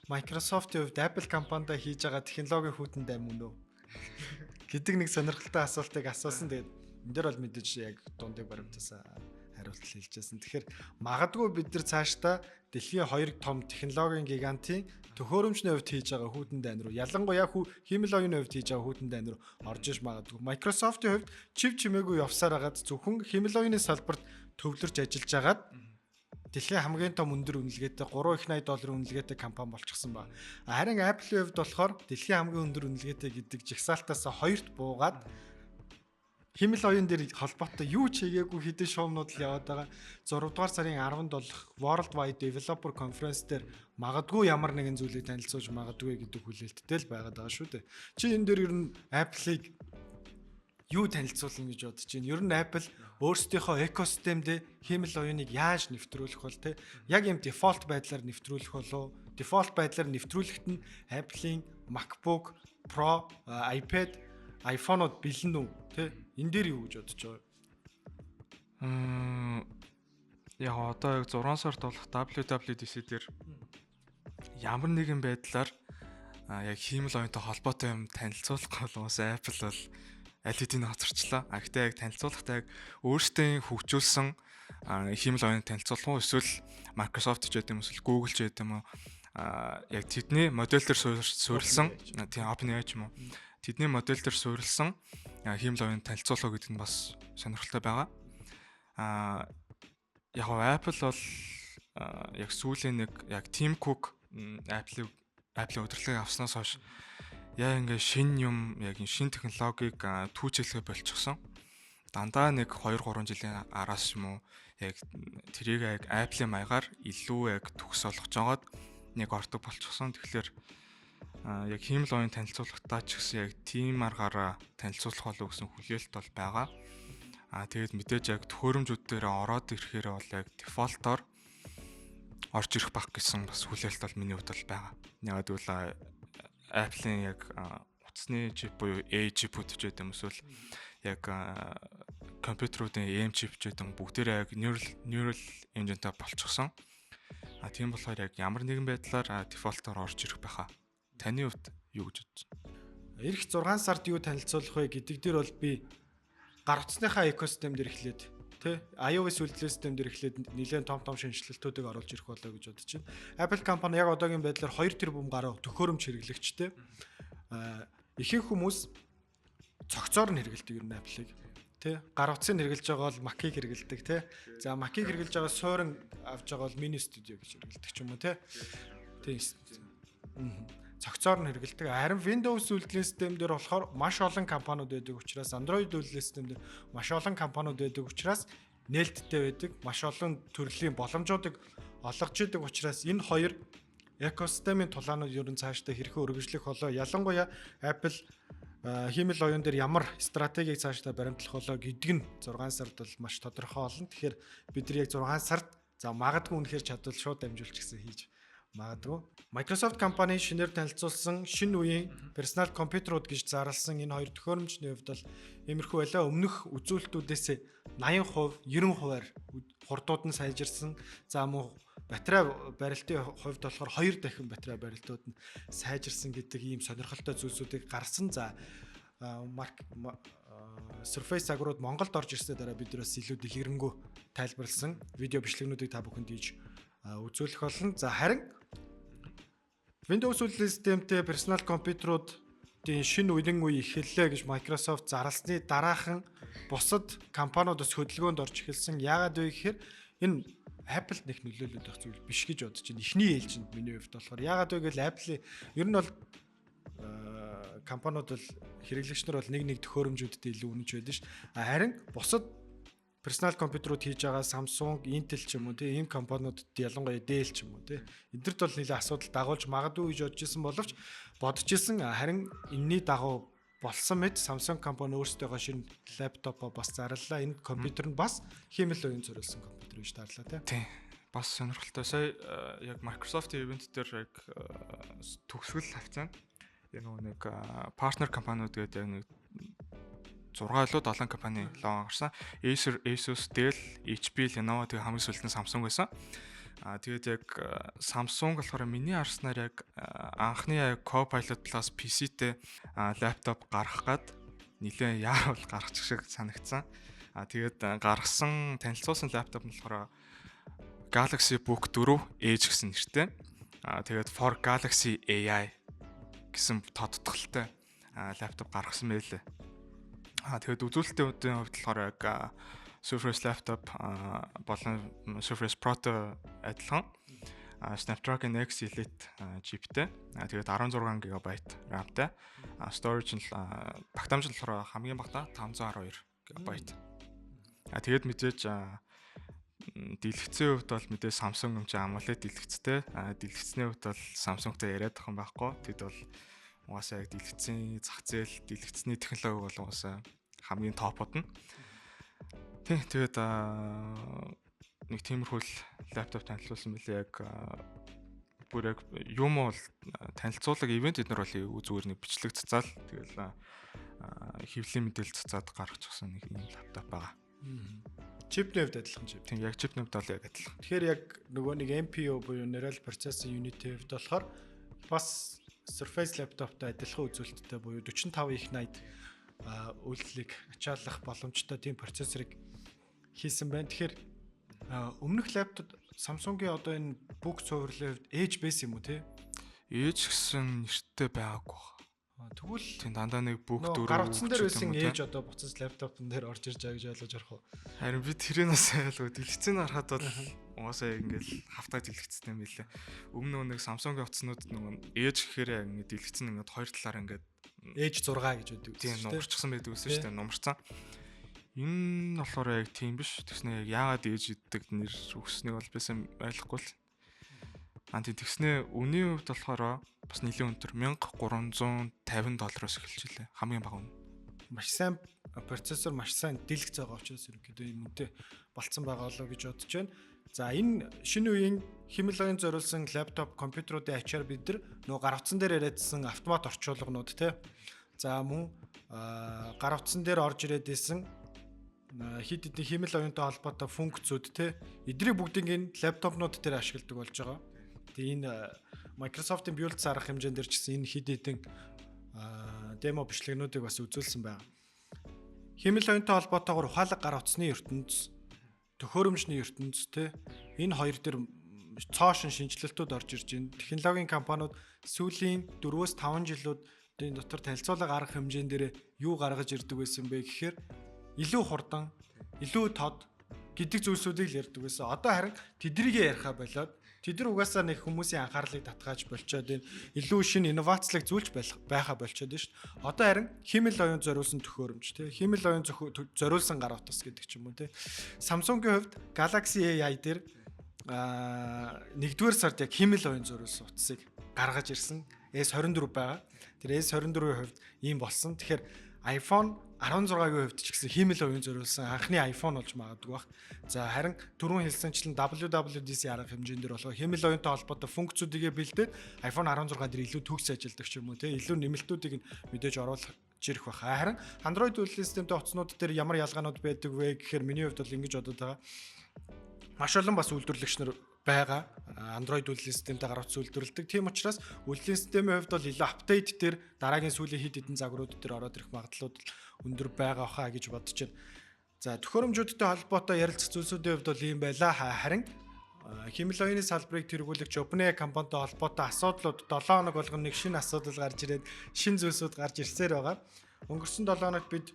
A: Microsoft-ийн хувьд Apple компанитай хийж байгаа технологийн хүйтэн дай мөн үү гэдэг нэг сонирхолтой асуултыг асуусан. Тэгээд энэ дээр бол мэдээж яг дундыг баримтаасаа хариулт хэлжсэн. Тэгэхээр магадгүй бид нар цаашдаа дэлхийн 2 том технологийн гигантын төхөөрөмжний хувьд хийж байгаа хүйтэн дайн руу ялангуяа хиймэл оюуны хувьд хийж байгаа хүйтэн дайн руу орж иж магадгүй. Microsoft-ийн хувьд чив чимээгүй явсаар хагаад зөвхөн хиймэл оюуны салбарт төвлөрч ажиллаж агаад дэлхийн хамгийн том өндөр үнэлгээтэй $380 үнэлгээтэй компани болчихсон ба. Харин Apple-ийн хувьд болохоор дэлхийн хамгийн өндөр үнэлгээтэй гэдэг жигсаалтаас 2-т буугаад хиймэл оюун дээр холбоотой юу ч хийгээгүй хэдэн шуумнууд л яваад байгаа. 6 дугаар сарын 17 World Wide Developer Conference дээр магадгүй ямар нэгэн зүйлийг танилцуулж магадгүй гэдэг хүлээлттэй л байгаад байгаа шүү дээ. Чи энэ дээр ер нь Apple-ыг юу танилцуулна гэж бодож байна? Ер нь Apple өөрсдийнхөө экосистемдээ хиймэл оюуныг яаж нэвтрүүлэх бол те? Яг юм дефолт байдлаар нэвтрүүлэх болов? Дефолт байдлаар нэвтрүүлэхэд нь Apple-ийн MacBook Pro, iPad, iPhone-ууд бэлэн үү те? Энэ дээр юу гэж бодож байгаа?
B: Яг одоо яг 6 сард болох WWDC дээр ямар нэгэн байдлаар яг хиймэл оюунтай холбоотой юм танилцуулах бол Apple бол аль хэдийн хоцорчлаа. Гэхдээ яг танилцуулахдаа яг өөрсдөө хөгжүүлсэн хиймэл оюун танилцуулах уу эсвэл Microsoft ч гэдэг юм эсвэл Google ч гэдэг юм уу яг тэдний модель дээр суурилсан тийм OpenAI ч юм уу тэдний модель дээр суурилсан хиймэл оюун танилцуулах гэдэг нь бас сонирхолтой байгаа. Яг Apple бол яг сүүлийн нэг яг Tim Cook Apple-ийн удирдлагыг авснаас хойш яа ингээ шин юм яг шин технологиг түүжүүлэхэ болчихсон. Дандаа нэг 2-3 жилийн араас юм уу яг тэрийг яг Apple-ийн маягаар илүү яг төгс олгож жагаад нэг ордог болчихсон. Тэгэхээр яг хиймэл оюун танилцуулгахдаа ч гэсэн яг тийм аргаараа танилцуулах болов гэсэн хүлээлт бол байгаа. Тэгээд мэдээж яг төхөөрөмжүүд дээр ороод ирэхээр бол яг дефолтоор орж ирэх байх гэсэн бас хүлээлт бол миний хувьд бол байгаа. Яг гэвэл Apple-ийн яг утасны чип буюу A чипүүд ч гэдэг юм эсвэл яг компьютеруудын M чип ч гэдэг юм бүгдээрээ яг neural engine-тай болчихсон. Тийм болохоор яг ямар нэгэн байдлаар дефолтоор орж ирэх байхаа. Таны хувьд юу гэж бодож байна?
A: Ирэх 6 сард юу танилцуулах вэ гэдэг дээр бол би гар утасныхаа экосистем дээр эхлээд тий iOS үйлдвэрлэлийн систем дээр эхлээд нэлээд том шинжилэлтүүдийг оруулж ирэх болоо гэж бодож байна. Apple компани яг одоогийн байдлаар 2 тэрбум гаруй төхөөрөмж хэрэглэгчтэй. Ихэнх хүмүүс цогцоор нь хэрэглэдэг юм Apple-ыг. Тий гар утсыг хэрэглэж байгаа бол Mac-ыг хэрэглэдэг тий. За Mac-ыг хэрэглэж байгаа суурин авч байгаа бол Mini Studio гэж хэрэглэдэг ч юм уу тий. Тий. Цогцоор нь хэрэглэдэг. Харин Windows үйлдвэрлэлийн систем дээр болохоор маш олон компаниуд байдаг учраас Android үйлдвэрлэлийн систем дээр маш олон компаниуд байдаг учраас нээлттэй байдаг. Маш олон төрлийн боломжуудыг олгож идэг учраас энэ хоёр экосистемийн тулаанууд ер нь цаашдаа хэрхэн өргөжлөх болоо. Ялангуяа Apple хиймэл оюун дээр ямар стратегийг цаашдаа баримтлах болоо гэдг нь 6 сард бол маш тодорхой болно. Тэгэхээр бид нар яг 6 сард за магадгүй үнэхээр чадвал шууд дамжуулч гэсэн хийж магадгүй. Microsoft компани шинээр танилцуулсан шинэ үеийн персонал компьютерууд гэж зарласан энэ хоёр төхөөрөмжний хувьд бол иймэрхүү байлаа. Өмнөх үзүүлэлтүүдээс 80%, 90%-аар хурдууд нь сайжирсан. За мөн батарей барилтын хувьд болохоор 2 дахин батарей барилтууд нь сайжирсан гэдэг ийм сонирхолтой зүйлсүүдийг гаргасан. За Surface агрууд Монголд орж ирсний дараа бид бас илүү дэлгэрэнгүй тайлбарлсан видео бичлэгнүүдийг та бүхэнд хийж үзүүлэх болно. За харин Windows үйлдвэрлэлийн системтэй персонал компьютеруудын шинэ үеийн үе эхэллээ гэж Microsoft зарласны дараахан бусад компаниудаас хөдөлгөөнд орж эхэлсэн. Яагаад вэ гэхээр энэ Apple нэг нөлөөлөд байх зүйл биш гэж бодож байна. Эхний ээлжинд миний хувьд болохоор яагаад вэ гэвэл Apple ер нь бол компаниуд бол хэрэглэгч нар бол нэг төхөөрөмжүүдтэй илүү үнэж байдаг ш. Харин бусад персонал компьютерууд хийж байгаа Samsung, Intel ч юм уу тийм энэ компаниудад ялангуяа Dell ч юм уу тийм эдгэрт бол нэлээд асуудал дагуулж магадгүй гэж бодож исэн боловч бодож исэн харин энэний дагуу болсон мэт Samsung компани өөрсдөө шинэ лаптопоо бас зарлаа. Энэ компьютер нь бас хиймэл оюун зориулсан компьютер гэж дарлаа тийм.
B: Бас сонирхолтой. Сая яг Microsoft-ийн ивент дээр яг төгсгөл хавцаана. Яг нэг партнер компаниуд гэдэг яг нэг 6 илүү 7 компани логон гарсан. Acer, Asus, Dell, HP, Lenovo тэгээ хамгийн сүүлд нь Samsung байсан. Тэгээд яг Samsung болохоор миний харснаар яг анхны яг Copilot Plus PC-тэй лаптоп гаргах гад нэлээд яарал гаргачих шиг санагдсан. Тэгээд гаргасан танилцуулсан лаптоп нь болохоор Galaxy Book 4 Edge гэсэн нэртэй. Тэгээд For Galaxy AI гэсэн тодтголтой лаптоп гаргасан байлээ. Тэгээд үзүүлэлтийн хувьд болохоор яг Surface laptop болон Surface Pro-той адилхан Snapdragon X Elite чиптэй. Тэгээд 16 GB RAM-тай. Storage нь багтаамж нь болохоор хамгийн багтаа 512 GB. Тэгээд мэдээж дэлгэцийн хувьд бол мэдээж Samsung юм чи AMOLED дэлгэцтэй. Дэлгэцний хувьд бол Samsung-тай яриад байгаа юм байхгүй. Тэд бол угаасаа яг дэлгэцийн зах зээл, дэлгэцний технологи бол угаасаа хамгийн топод нь. Тэгээд нэг тиймэрхүү лаптоп танилцуулсан мөлий яг бүр яг юм бол танилцуулга ивент эднэр бол зүгээр нэг бичлэг цацаал тэгэл хэвлэлийн мэдээлэл цацаад гаргачихсан нэг юм лаптоп байгаа.
A: Чипний хувьд адилхан чип.
B: Тийм яг чипнүүд бол яг адилхан.
A: Тэгэхээр яг нөгөө нэг MPU буюу Neural Processing Unit-ийн хувьд болохоор бас Surface laptop-тай адилхан үзүүлэлттэй буюу 45 их 80 үйлдэлийг ачааллах боломжтой тийм процессорыг хийсэн байна. Тэгэхээр өмнөх лаптоп Samsung-ийн одоо энэ бүх цувралын хувьд Edge байсан юм уу те?
B: Edge гэсэн нэртэй байгаагүй байна.
A: Тэгвэл
B: тийм дандаа нэг бүх дөрөв
A: гар утсан дээр байсан Edge одоо буцаж лаптопн дээр орж ирж байгаа гэж ойлгож арах уу?
B: Харин би тэрээс айлгүй дэлгэцэн харахад бол угаасаа ингээл хавтаа дэлгэцсэн юм билээ. Өмнө нэг Samsung-ийн утаснууд нөгөө Edge гэхээр ингээд дэлгэцэн ингээд хоёр талаар ингээд
A: Edge 6 гэж үүдэг.
B: Тийм нумарчсан байдаг гэсэн шүү дээ. Нумарцсан. Энэ болохоор яг тийм биш. Тэгснэ яг яагаад Edge гэдэг нэр өгснэг бол байсан ойлгохгүй л. Тийм тэгснэ үнийн хувьд болохоор бас нэлээд өндөр $1350-аас эхэлж илээ. Хамгийн бага үнэ.
A: Маш сайн процессор, маш сайн дэлгэц байгаа учраас ерөнхийдөө юм үнэтэй болцсон байгаа болоо гэж бодож байна. За энэ шинэ үеийн хэмэл оюун зориулсан лаптоп компьютеруудын ачаар бид нар гар утсан дээр яриадсан автомат орчуулганууд те. За мөн гар утсан дээр орж ирээд исэн хит хитийн хэмэл оюунтай холбоотой функцүүд те. Эдрийг бүгдийг энэ лаптопнууд дээр ашигладаг болж байгаа. Тэгээ энэ Microsoft-ийн build зарах хэмжээнд дэр ч гэсэн энэ хит хитийн демо бичлэгнүүдийг бас үзүүлсэн байна. Хэмэл оюунтай холбоотойгоор ухаалаг гар утасны ертөнц, төхөөрөмжний ертөнц те энэ хоёр дээр цоошин шинжилэлтүүд орж ирж байна. Технологийн компаниуд сүүлийн 4-5 жилүүд энэ дотор танилцуулга гаргах хэмжээнд дээр юу гаргаж ирдэг байсан бэ гэхээр илүү хурдан, илүү тод гэдэг зүйлсүүдийг л ярьдаг байсан. Одоо харин тэдрийг яриахаа болоод тэд нар угаасаа нэг хүмүүсийн анхаарлыг татгааж болчоод байна. Илүү шинэ инновацлог зүйлж байхаа болчоод байна шүү дээ. Одоо харин хэмэл оюун зориулсан төхөөрөмж тий. Хэмэл оюун зориулсан гар утас гэдэг ч юм уу тий. Samsung-ийн хувьд Galaxy AI дээр 1-р сард яг хэмэл оюун зориулсан утасыг гаргаж ирсэн. S24 байгаа. Тэр S24-ийн хувьд ийм болсон. Тэгэхээр iPhone 16-гийн хувьд ч гэсэн хэмэл оюун зориулсан анхны iPhone болж магадгүй баг. За харин түрүүн хэлсэнчлэн WWDC арга хэмжээнд дэр болохоор хэмэл оюунтай холбоотой функцүүдийг бэлдээд iPhone 16 дээр илүү төгс ажилдаг ч юм уу те илүү нэмэлтүүдийг мэдээж оруулах ирэх байх. Харин Android үйлдвэрлэлийн системтэй утаснууд дээр ямар ялгаанууд байдаг вэ гэхээр миний хувьд бол ингэж бодод байгаа. Маш олон бас үйлдвэрлэгч нар байгаа. Android үйлдвэрлэлийн системтэй гар утас үйлдвэрлэдэг. Тийм учраас үйлдвэрлэлийн системийн хувьд бол илүү апдейт дээр дараагийн сүүлийн хэд хэдэн загварууд дээр ороод ирэх магадлалууд өндөр байгаа хаа гэж бодож байна. За төхөөрөмжүүдтэй холбоотой ярилцах зүйлсүүдийн хувьд бол ийм байла. Харин хэмэл оюуны салбарыг тэргүүлэгч OpenAI компанитай холбоотой асуудлууд 7 хоног болгоно нэг шинэ асуудал гарч ирээд шинэ зүйлсүүд гарч ирсээр байгаа. Өнгөрсөн 7 хоногт бид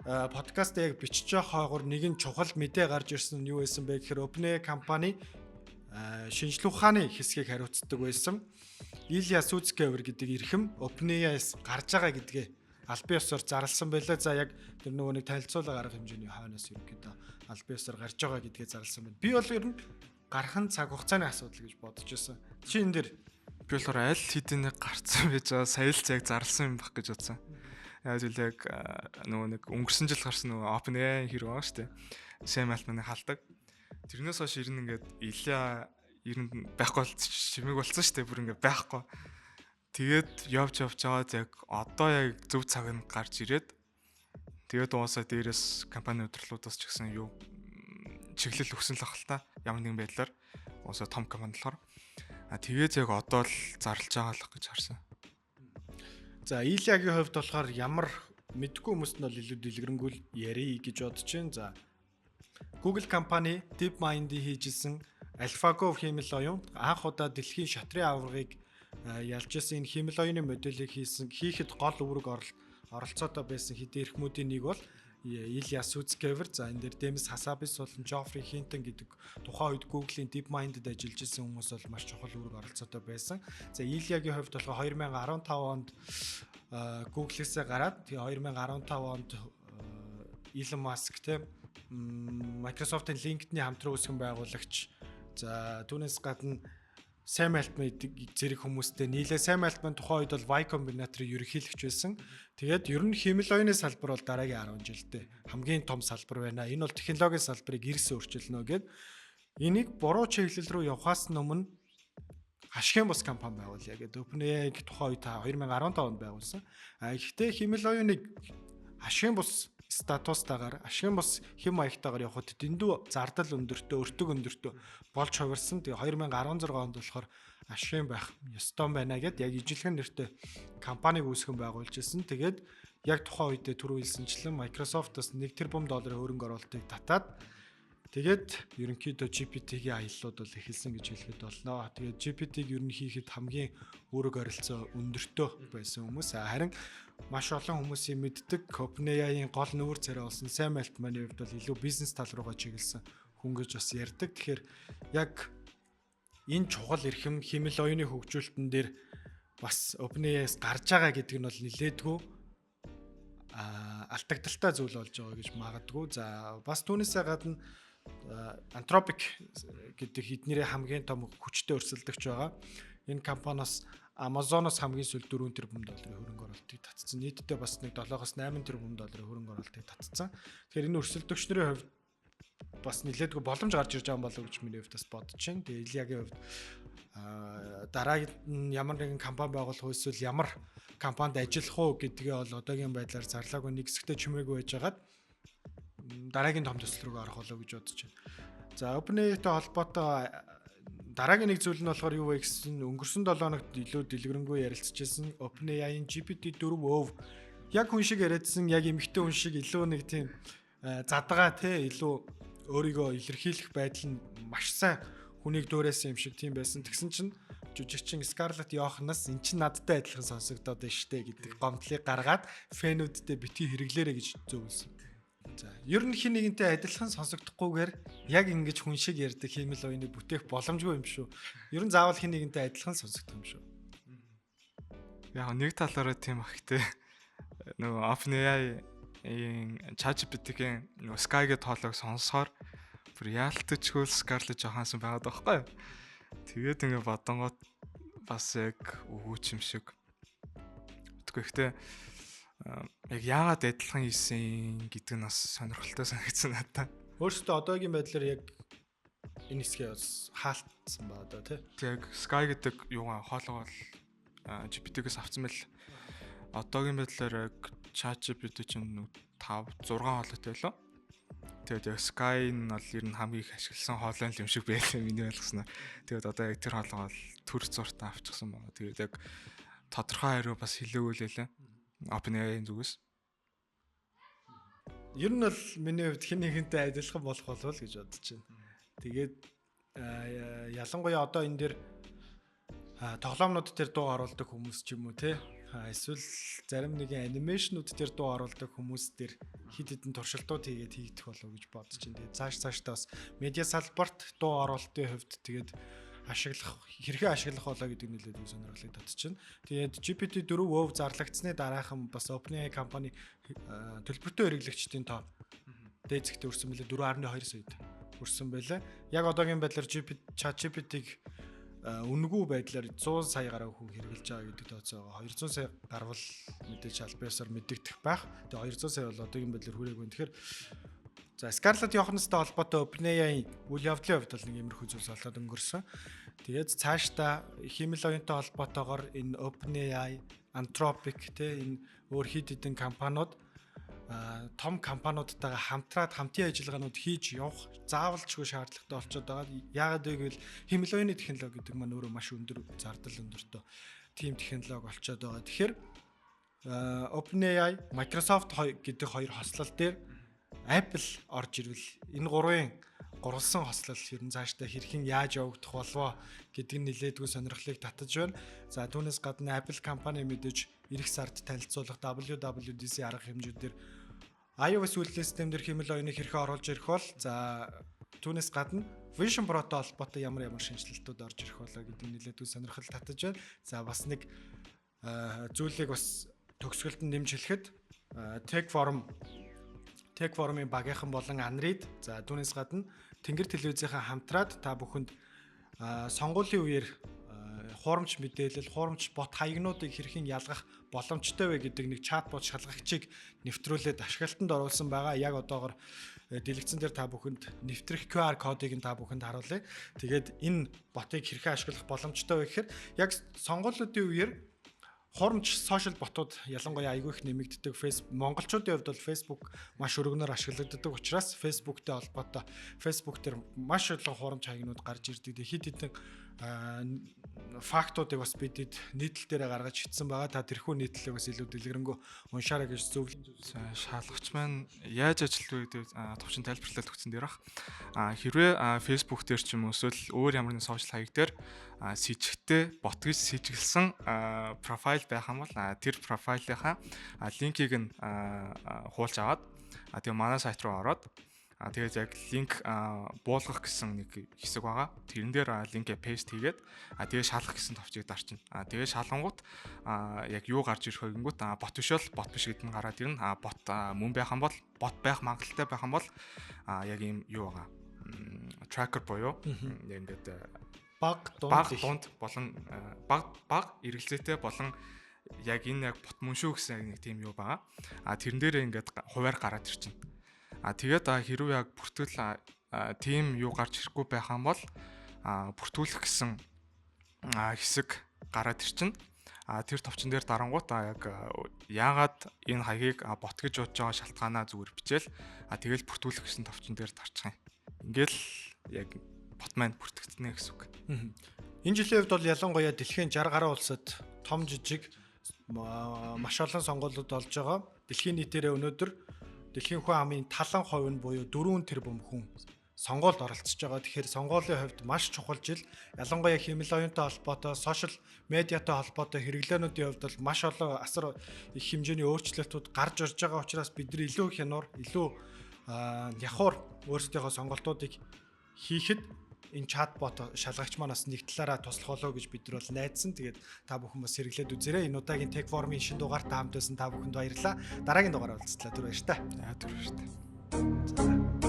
A: подкаст яг бичиж байгаа хойгоор нэгэн чухал мэдээ гарч ирсэн нь юу байсан бэ гэхээр OpenAI компани шинжлэх ухааны хэсгийг хариуцдаг байсан. Ilya Sutskever гэдэг эрхэм OpenAI-с гарч байгаа гэдгээ албан ёсоор зарласан байлаа. За яг тэр нөгөө нэг танилцуулга арга хэмжээний хойноос ерөнхийдөө албан ёсоор гарч байгаа гэдгээ зарласан байна. Би бол ер нь гархан цаг хугацааны асуудал гэж бодож байсан. Чи энэ дэр
B: би болохоор аль хэдийн нэг гарцсан байж байгаа сая л яг зарласан юм баг гэж бодсон. Яг л яг нөгөө нэг өнгөрсөн жил гарсан нөгөө OpenAI хэрэг байгаа шүү дээ. Sam Altman-ыг халдаг. Тэрнээс хойш ер нь ингээд Ilya ер нь байхгүй чимэг болсон шүү дээ. Бүр ингээд байхгүй. Тэгээд явж аваад яг одоо яг зөв цаг нь гарч ирээд тэгээд уусаа дээрээс компани удирдлуудаас ч гэсэн юу чиглэл өгсөн л ах л та. Ямар нэгэн байдлаар уусаа том компани болохоор тэгээд яг одоо л зарлж байгаа л гэж харсан.
A: За Ilya-гийн хувьд болохоор ямар мэдгүй хүмүүст нь бол илүү дэлгэрэнгүй ярий гэж бодож байна. За Google компани DeepMind-ийн хийжсэн AlphaGo хэмэл оюун анх удаа дэлхийн шатрын аваргыг ялж ирсэн энэ хэмэл оюуны модельийг хийхэд гол үүрэг оролцоотой байсан хэдэн эрхмүүдийн нэг бол Ilya Sutskever. За энэ дээр Demis Hassabis болон Geoffrey Hinton гэдэг тухайн үед Google-ийн DeepMind-д ажиллаж ирсэн хүмүүс бол маш чухал үүрэг оролцоотой байсан. За Ilya-гийн хувьд болохоор 2015 онд Google-ээс гараад тэгээ 2015 онд Elon Musk те Microsoft-ийн LinkedIn-ийн хамтран үүсгэн байгуулагч. За түүнээс гадна Sam Altman зэрэг хүмүүстэй нийлээ. Sam Altman тухайн үед бол Y Combinator-ийн ерөнхийлөгч байсан. Тэгээд ер нь хэмэл оюуны салбар бол дараагийн 10 жилдээ хамгийн том салбар байна. Энэ бол технологийн салбарыг эрс өөрчилнө гэд энийг буруу чиглэл рүү явахаас өмнө ашигын бус компани байгуулъя гэдэг OpenAI тухайн үед 2015 онд байгуулсан. Гэхдээ хэмэл оюуныг ашигын бус статустаагаар ашигын бус хэм маягтайгаар явхад дэндүү зардал өндөртөө, өртөг өндөртөө болж хувирсан. Тэгээ 2016 онд болохоор ашигын байх ёстой байна гэд яг ижилхэн нэртэй компаниг үүсгэн байгуулж ирсэн. Тэгээд яг тухайн үедээ түрүү хэлсэнчлэн Microsoft-аас 1 тэрбум долларын хөрөнгө оруулалтыг татаад тэгээд ерөнхийдөө GPT-ийн аяллууд бол эхэлсэн гэж хэлэхэд болно. Тэгээд GPT-г ер нь хийхэд хамгийн үүрэг оролцоо өндөртөө байсан хүмүүс. Харин маш олон хүмүүсийн мэддэг OpenAI-ийн гол нүүр царай болсон Sam Altman-ийн хувьд бол илүү бизнес тал руугаа чиглэсэн хүн гэж бас ярьдаг. Тэгэхээр яг энэ чухал эрхэм хэмэл оюуны хөгжүүлэлтэн дээр бас OpenAI-с гарч байгаа гэдэг нь бол нилээдгүй алдагдaltaй зүйл болж байгаа гэж магадгүй. За бас түүнээсээ гадна Anthropic гэдэг эднэрээ хамгийн том хүчтэй өрсөлдөгч байгаа. Энэ компаниас Amazon-оос хамгийн сүүл 4 тэрбум долларын хөрөнгө оруулалтыг татсан. Нийтдээ бас нэг 7-8 тэрбум долларын хөрөнгө оруулалтыг татсан. Тэгэхээр энэ өрсөлдөгчнөрийн хувьд бас нэлээдгүй боломж гарч ирж байгаа болов уу гэж миний хувьд бас бодож байна. Тэгээ Ильягийн хувьд дараагийн ямар нэгэн компани байгуулах уу эсвэл ямар компанид ажиллах уу гэдгээ бол одоогийн байдлаар зарлаагүй нэг хэсэгтээ чимээгүй байжгаад дараагийн том төсөл рүү орох болов гэж бодож байна. За OpenAI-тай холбоотой дараагийн нэг зүйл нь болохоор юу вэ гэсэн өнгөрсөн 7 хоногт илүү дэлгэрэнгүй ярилцчихсан OpenAI-ийн GPT-4 яг хүн шиг яриадсан яг эмэгтэй хүн шиг илүү нэг тийм задгаа те илүү өөрийгөө илэрхийлэх байдал нь маш сайн хүнийг дуурайсан юм шиг тийм байсан. Тэгсэн чинь жүжигчин Scarlett Johansson-аас эн чинь надтай адилхан сонсогдоод байна штэ гэдэг гомдлыг гаргаад фэнүүдтэй битгий хэрэглээрэ гэж зөвлөсөн. За, ер нь хин нэгэнтэй адилхан сонсогдохгүйгээр яг ингэж хүн шиг ярьдаг хиймэл оюуны бүтээх боломжгүй юм шүү. Ер нь заавал хин нэгэнтэй адилхан сонсогдох юм шүү.
B: Яг нэг талаараа тийм ах те. Нөгөө OpenAI-ийн ChatGPT-ийн нөгөө Sky-гийн тоолог сонсохоор бүр яалтчгүй Scarlett Johansson байгаад байгаа байхгүй юу? Тэгээд ингэ бодонгот бас яг өвөөч юм шиг. Тэгэхдээ яг яагаад адилхан хийсэн гэдэг нь бас сонирхолтой санагдсан надад.
A: Өөрөөсөө одоогийн байдлаар яг энэ хэсгээ бас хаалтсан ба одоо тий.
B: Яг Sky гэдэг юугаа хоолоо бол GPT-гээс авсан байл. Одоогийн байдлаар яг ChatGPT чинь 5 6 хоолойтой байлаа. Тэгээд яг Sky нь бол ер нь хамгийн их ашигласан хоолой юм шиг байлаа миний ойлгосноор. Тэгээд одоо яг тэр хоолой бол төр зуртаа авчихсан байна. Тэгээд яг тодорхой хариу бас хэлээгүй л байлаа. OpenAI-ийн зүгээс.
A: Ер нь бол миний хувьд хэн нэгэнтэй адилхан болох болов л гэж бодож байна. Тэгээд ялангуяа одоо энэ дээр тоглоомнууд дээр дуу оруулдаг хүмүүс ч юм уу те эсвэл зарим нэгэн анимашнууд дээр дуу оруулдаг хүмүүс дээр хид хідэн туршилтууд хийгээд хийгдэх болов гэж бодож байна. Тэгээд цаашдаа бас медиа салбарт дуу оруулалтын хувьд тэгээд хэрхэн ашиглах болоо гэдэг нэлээд сонирхлыг татчихна. Тэгээд GPT-4 зарлагдсны дараахан бас OpenAI компани төлбөртэй хэрэглэгчдийн тоо дээд зэгт өрсөн байлээ 4.2 саяд өрсөн байлаа. Яг одоогийн байдлаар ChatGPT-г үнэгүй байдлаар 100 сая гаруй хүн хэрэглэж байгаа гэдэг тооцоогоо 200 сая гарвал мэдээж албаасаар мэддэгдэх байх. Тэгээ 200 сая бол одоогийн байдлаар хүрээгүй. Тэгэхээр за Scarlett Johansson-тай холбоотой OpenAI үйл явдлын хувьд бол нэг иймэрхүү зүйлс болоод өнгөрсөн. Тэгээд цаашдаа хэмэл оюунтай холбоотойгоор энэ OpenAI, Anthropic те энэ өөр хид хідэн компаниуд том компаниудтайгаа хамтраад хамтын ажиллагаанууд хийж явах заавалчгүй шаардлагатай болчиход байгаа. Яагаад гэвэл хэмэл оюуны технологи гэдэг маань өөрөө маш өндөр зардал өндөртэй тийм технологи болчиход байгаа. Тэгэхээр OpenAI, Microsoft гэдэг хоёр хослол дээр Apple орж ирвэл энэ гурвалсан хослол ер нь цаашдаа хэрхэн яаж явагдах болвоо гэдэг нь нэлээдгүй сонирхлыг татаж байна. За түүнээс гадна Apple компани мэдээж эх сард танилцуулах WWDC арга хэмжүүдээр iOS үйлдвэрлэлийн системдэр хэмэл оюуныг хэрхэн оруулж ирэх бол за түүнээс гадна Vision Pro-той холбоотой ямар шинжилтүүд орж ирэх болоо гэдэг нь нэлээдгүй сонирхол татаж байна. За бас нэг зүйлийг бас төгсгөлд нь нэмж хэлэхэд Tech Forum-ын багийнхан болон Unread за түүнээс гадна Тэнгэр телевизийнхаа хамтраад та бүхэнд сонгуулийн үеэр хуурамч мэдээлэл, хуурамч бот хаягнуудыг хэрхэн ялгах боломжтой вэ гэдэг нэг чатбот шалгагчийг нэвтрүүлээд ашиглалтанд оруулсан байгаа. Яг одоогоор дэлгэцэн дээр та бүхэнд нэвтрэх QR кодыг та бүхэнд харуулъя. Тэгээд энэ ботыг хэрхэн ашиглах боломжтой вэ гэхээр яг сонгуулиудын үеэр Хоромч сошиал ботууд ялангуяа айгүй их нэмэгддэг. Монголчуудын хувьд бол Facebook маш өргөнөөр ашиглагддаг учраас Facebookтэй холбоотой Facebook дээр маш олон хоромч хаягнууд гарч ирдэг. Хэд хэдэн фактуудыг бас бидэд нийтлэл дээр гаргаж бичсэн байгаа. Та тэрхүү нийтлэлийг бас илүү дэлгэрэнгүй уншаарай гэж зөвлөж.
B: Шалгач маань яаж ажилтдаг гэдэг товчон тайлбарлалт өгсөн дээрх. Хэрвээ Facebook дээр ч юм уу эсвэл өөр ямар нэгэн сошиал хаяг дээр с ижигтэй бот гэж сэжиглсэн профайл байх юм бол тэр профайлынхаа линкийг нь хуулж аваад тэгээ манай сайт руу ороод тэгээд яг линк буулгах гэсэн нэг хэсэг байгаа. Тэрэн дээр линкээ пэйст хийгээд тэгээ шалгах гэсэн товчийг дарчна. Тэгээ шалгангууд яг юу гарч ирэх вэ гингүүт бот биш бол бот биш гэдэг нь гараад ирнэ. Бот мөн байх юм бол бот байх магадaltaй байх юм бол яг ийм юу байгаа. Tracker буюу яг ингээд баг дунд болон баг эргэлзээтэй болон яг энэ яг бот мөн шүү гэсэн нэг тийм юу байгаа. Тэрэн дээр ингээд хуваар гараад ирчихнэ. Тэгээд хэрвээ яг бүртгэл тийм юу гарч ирэхгүй байх юм бол бүртгүүлэх гэсэн хэсэг гараад ирчин. Тэр товчон дээр дарангуут яг яагаад энэ хаягийг бот гэж бодож байгаа шалтгаанаа зүгээр бичээл тэгэл бүртгүүлэх гэсэн товчон дээр дарчих юм. Ингээл яг бот маань бүртгэгдэнэ гэсэн үг.
A: Энэ жилийн хувьд бол ялангуяа дэлхийн 60 гаруй улсад том жижиг маш олон сонгуулиуд болж байгаа. Дэлхийн нийтээрээ өнөөдөр дэлхийн хүн амын талан хувь нь буюу 4 тэрбум хүн сонгуульд оролцож байгаа. Тэгэхээр сонгуулийн хувьд маш чухал жил. Ялангуяа хэмэл оюунтай холбоотой, сошиал медиатай холбоотой хэрэглээнүүдийн хувьд бол маш олон асар их хэмжээний өөрчлөлтүүд гарч ирж байгаа учраас бид нар илүү хянуур, илүү явхаар өөрсдийнхөө сонголтуудыг хийхэд энэ чатбот шалгагч манаас нэг талаараа туслах болоо гэж бид нар бол найдсан. Тэгээд та бүхэн бас хэрэглээд үзээрэй. Энэ удаагийн Tech Forum-ын шинэ дугаартай хамт байсан та бүхэнд баярлалаа. Дараагийн дугаараар уулзтлаа. Түр баяр та.
B: Түр баяр та.